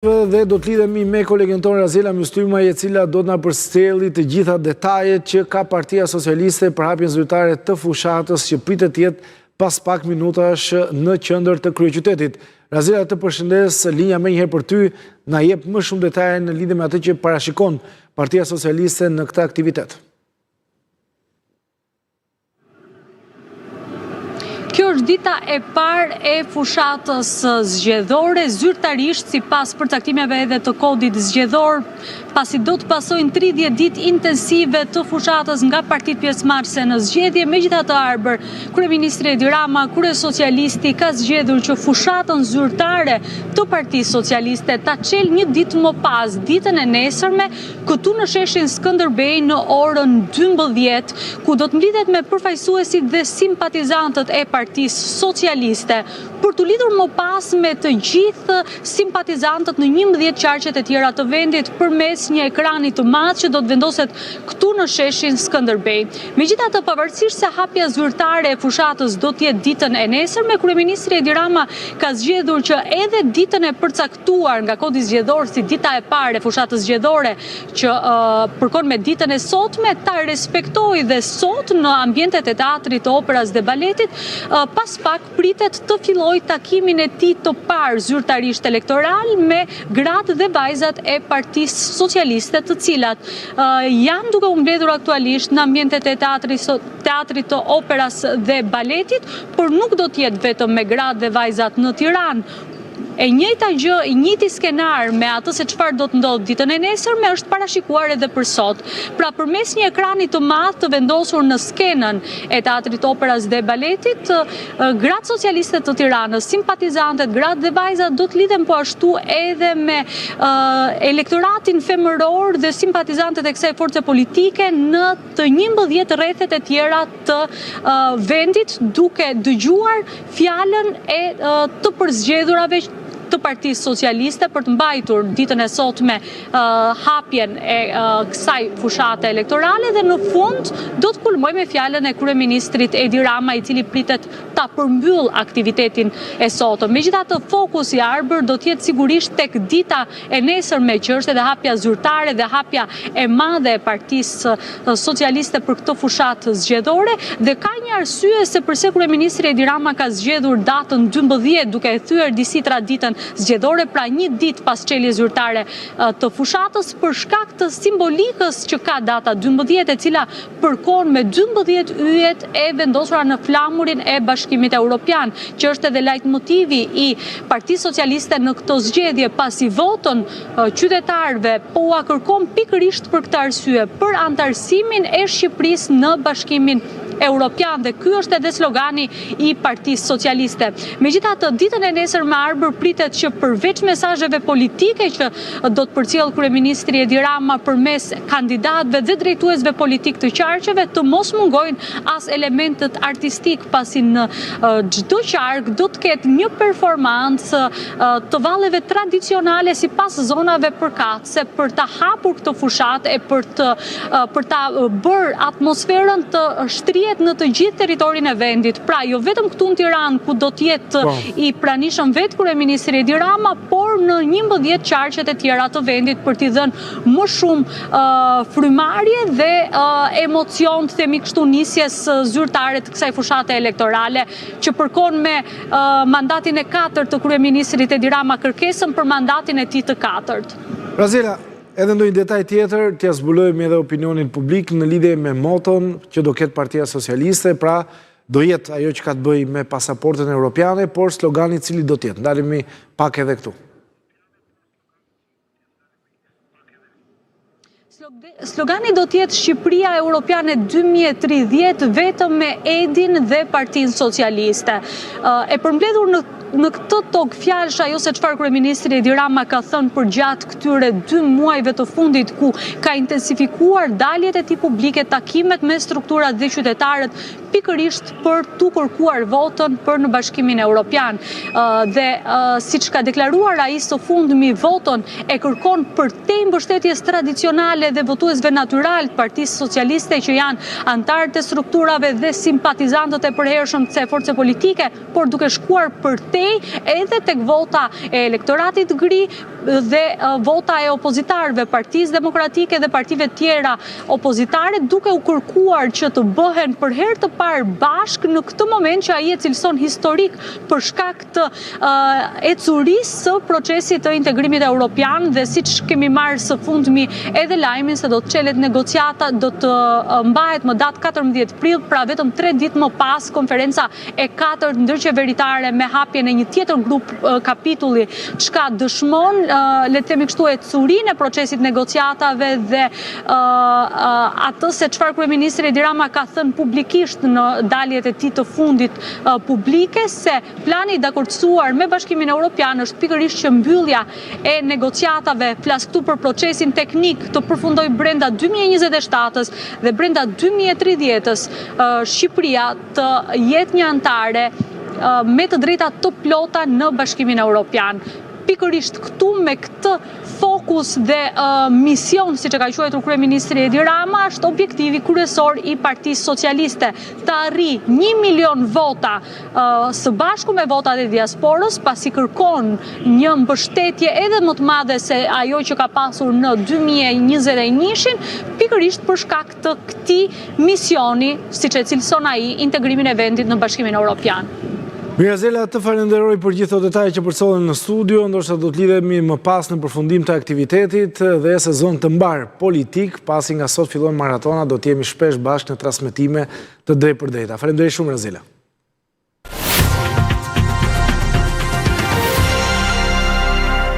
Dhe do të lidhemi me kolegen tonë Razela Myshtymaj, e cila do të na përcjelli të gjitha detajet që ka Partia Socialiste për hapjen zyrtare të fushatës që pritet të jetë pas pak minutash në qendër të kryeqytetit. Razela, të përshëndes, linja më njëherë për ty, na jep më shumë detaje në lidhje me atë që parashikon Partia Socialiste në këtë aktivitet. Kjo është dita e parë e fushatës zgjedhore, zyrtarisht sipas përcaktimeve edhe të kodit zgjedhor, pasi do të pasojnë 30 ditë intensive të fushatës nga partitë pjesëmarrëse në zgjedhje. Megjithatë, Arbër, kryeministri Edi Rama, kryesocialisti, ka zgjedhur që fushatën zyrtare të Partisë Socialiste ta çel një ditë më pas, ditën e nesërme, këtu në sheshin Skënderbej në orën 12, ku do të mblidhet me përfaqësuesit dhe simpatizantët e Partisë Socialiste për të lidhur më pas me të gjithë simpatizantët në 11 qarqet e tjera të vendit përmes një ekrani të madh që do të vendoset këtu në sheshin Skënderbej. Megjithatë, pavarësisht se hapja zyrtare e fushatës do të jetë ditën e nesërme, kryeministri Edi Rama ka zgjedhur që edhe ditën e përcaktuar nga kodi zgjedhor si dita e parë e fushatës zgjedhore që përkon me ditën e sotme ta respektojë dhe sot në ambientet e teatrit, të operës dhe baletit, pas pak pritet të fillojë takimin e tij të parë zyrtarisht elektoral me gratë dhe vajzat e Partisë Socialiste, të cilat janë duke u mbledhur aktualisht në ambientet e teatrit të operas dhe baletit, por nuk do të jetë vetëm me gratë dhe vajzat në Tiranë. E njëjta gjë, i njëjti skenar me atë se çfarë do të ndodhë ditën e nesërme është parashikuar edhe për sot. Pra, përmes një ekrani të madh të vendosur në skenën e teatrit operas dhe baletit, gratë socialiste të Tiranës, simpatizantet, gratë dhe vajzat do të lidhen po ashtu edhe me elektoratin femëror dhe simpatizantet e kësaj force politike në të 11 rrethet e tjera të vendit, duke dëgjuar fjalën e të përzgjedhurave të Partisë Socialiste për të mbajtur ditën e sotme hapjen e kësaj fushate elektorale, dhe në fund do të kulmoj me fjalën e kryeministrit Edi Rama, i cili pritet ta përmbyll aktivitetin e sotëm. Megjithatë, fokusi, Arbër, do të jetë sigurisht tek dita e nesërme, që është edhe hapja zyrtare dhe hapja e madhe e Partisë Socialiste për këtë fushatë zgjedhore, dhe ka një arsye se pse kryeministri Edi Rama ka zgjedhur datën 12 duke e thyer disi traditën zgjedhore, pra një ditë pas çeljes zyrtare të fushatës, për shkak të simbolikës që ka data 12, e cila përkon me 12 yjet e vendosura në flamurin e Bashkimit Evropian, që është edhe lajtmotivi i Partisë Socialiste në këtë zgjedhje, pasi votën qytetarëve po ua kërkon pikërisht për këtë arsye, për antarësimin e Shqipërisë në Bashkimin Evropian, dhe ky është edhe slogani i Partisë Socialiste. Megjithatë, ditën e nesërme, Arbër, pritet që përveç mesazheve politike që do të përcjell kryeministri Edi Rama përmes kandidatëve dhe drejtuesve politik të qarqeve, të mos mungojnë as elementet artistik, pasi në çdo qark do të ketë një performancë të valleve tradicionale sipas zonave përkatëse për ta hapur këtë fushatë e për ta bërë atmosferën të shtrihet në të gjithë territorin e vendit. Pra, jo vetëm këtu në Tiranë, ku do të jetë i pranishëm vetë kryeministri Edi Rama, por në 11 qarqet e tjera të vendit, për t'i dhënë më shumë frymarrje dhe emocion, të themi kështu, nisjes zyrtare të kësaj fushate elektorale, që përkon me mandatin e 4 të kryeministrit Edi Rama, kërkesën për mandatin e tij të 4. Razela, edhe ndonjë detaj tjetër, t'ja zbulojmë edhe opinionin publik në lidhje me moton që do ketë Partia Socialiste, pra do jetë ajo që ka të bëjë me pasaportën europiane, por slogani i cili do të jetë. Ndalemi pak edhe këtu. Slogani do të jetë Shqipëria Europiane 2030, vetëm me Edin dhe Partinë Socialiste. E përmbledhur në këtë tokë fjalësh ajo se çfarë kryeministri Edi Rama ka thënë për gjatë këtyre 2 muajve të fundit, ku ka intensifikuar daljet e tij publike, takimet me strukturat dhe qytetarët, pikërisht për tu kërkuar votën për në Bashkimin Evropian. Dhe siç ka deklaruar ai së fundmi, votën e kërkon përtej mbështetjes tradicionale dhe votuesve natyral të Partisë Socialiste që janë antarë të strukturave dhe simpatizantët e përhershëm të forcave politike, por duke shkuar përtej edhe tek vota e elektoratit gri dhe vota e opozitarëve, Partisë Demokratike dhe partive tjera opozitare, duke u kërkuar që të bëhen për herë të parë bashk në këtë moment që ai e cilëson historik për shkak të ecurisë së procesit të integrimit evropian dhe siç kemi marrë së fundmi edhe lajmin se do të çelet negociata, do të mbahet më datë 14 prill, pra vetëm 3 ditë më pas konferenca e 4 ndërqeveritare me hapjen e një tjetër grup kapitulli, çka dëshmon le të themi kështu ecurinë e procesit negociatave dhe atë se çfarë kryeministri Edi Rama ka thënë publikisht në daljet e tij të fundit publike, se plani i dakordsuar me Bashkimin Evropian është pikërisht që mbyllja e negociatave, flas këtu për procesin teknik, të përfundoj brenda 2027-s dhe brenda 2030-s Shqipëria të jetë një antare me të drejta të plota në Bashkimin Evropian. Pikërisht këtu me këtë fokus dhe mision, siç e ka quajtur kryeministri Edi Rama, është objektivi kryesor i Partisë Socialiste, të arrijë 1 milion vota së bashku me votat e diasporës, pasi kërkon një mbështetje edhe më të madhe se ajo që ka pasur në 2021, pikërisht për shkak të këtij misioni, siç e cilëson ai, integrimin e vendit në Bashkimin Evropian. Mirazela, të falenderoj për gjithë ato detaje që përcjellen në studio, ndoshta do të lidhemi më pas në përfundim të aktivitetit dhe sezon të mbar politik, pasi nga sot fillojnë maratona, do të jemi shpesh bashkë në transmetime të drejtpërdrejta. Falenderoj shumë, Mirazela.